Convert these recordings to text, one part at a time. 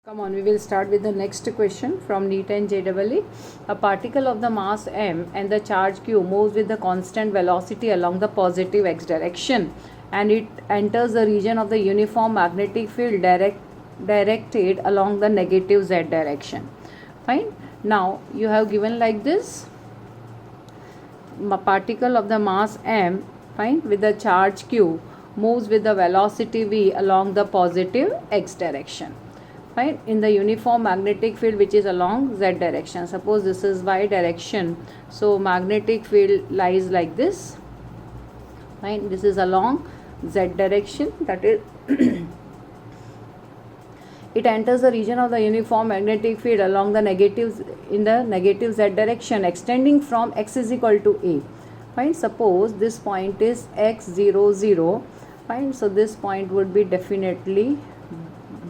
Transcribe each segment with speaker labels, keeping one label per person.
Speaker 1: Come on, we will start with the next question from NEET and JEE. A particle of the mass m and the charge q moves with the constant velocity along the positive x direction, and it enters the region of the uniform magnetic field directed along the negative z direction. Fine. Now you have given like this: a particle of the mass m, fine, with the charge q moves with the velocity v along the positive x direction. Fine, in the uniform magnetic field which is along z direction. Suppose this is y direction, so magnetic field lies like this. Fine, this is along z direction, that is it enters the region of the uniform magnetic field along the negative z direction, extending from x is equal to a. Fine, suppose this point is x 0 0. Fine, so this point would be definitely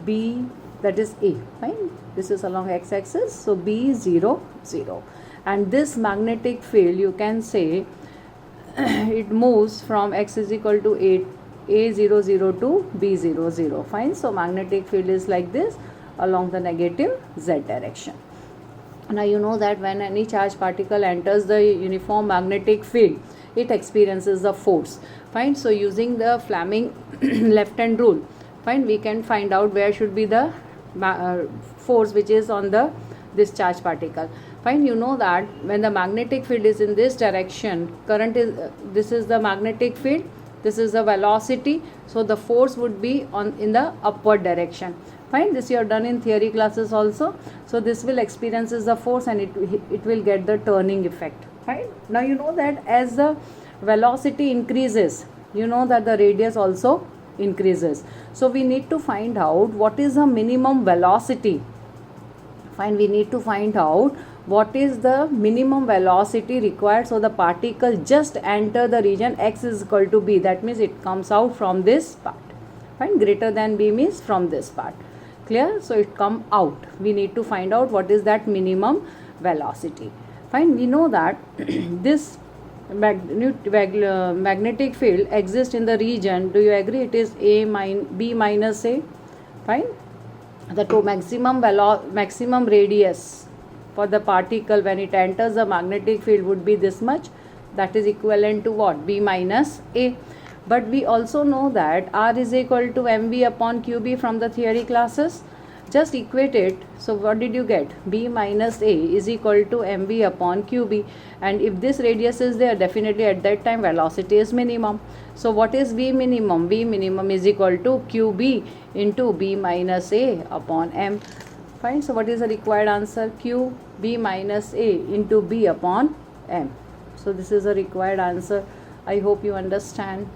Speaker 1: b, that is a. Fine, this is along x axis, so b 0 0, and this magnetic field, you can say it moves from x is equal to a 0 0 to b 0 0. Fine, so magnetic field is like this along the negative z direction. Now you know that when any charged particle enters the uniform magnetic field, it experiences the force. Fine, so using the Fleming left hand rule, fine, we can find out where should be the force which is on the this charged particle. Fine, you know that when the magnetic field is in this direction, current is this is the magnetic field, this is the velocity, so the force would be on in the upward direction. Fine, this you have done in theory classes also. So this will experiences the force and it will get the turning effect. Fine, now you know that as the velocity increases, you know that the radius also increases. So we need to find out what is the minimum velocity. Fine, we need to find out what is the minimum velocity required so the particle just enter the region x is equal to b. That means it comes out from this part. Fine, greater than b means from this part. Clear? So it come out. We need to find out what is that minimum velocity. Fine, we know that this magnetic field exists in the region, do you agree, it is b minus a. Fine, the maximum radius for the particle when it enters the magnetic field would be this much, that is equivalent to what, b minus a. But we also know that r is equal to mv upon qb from the theory classes. Just equate it. So what did you get? B minus a is equal to mv upon qb, and if this radius is there, definitely at that time velocity is minimum. So what is v minimum? V minimum is equal to qb into b minus a upon m. Fine, so what is the required answer? Q b minus a into b upon m. So this is the required answer. I hope you understand.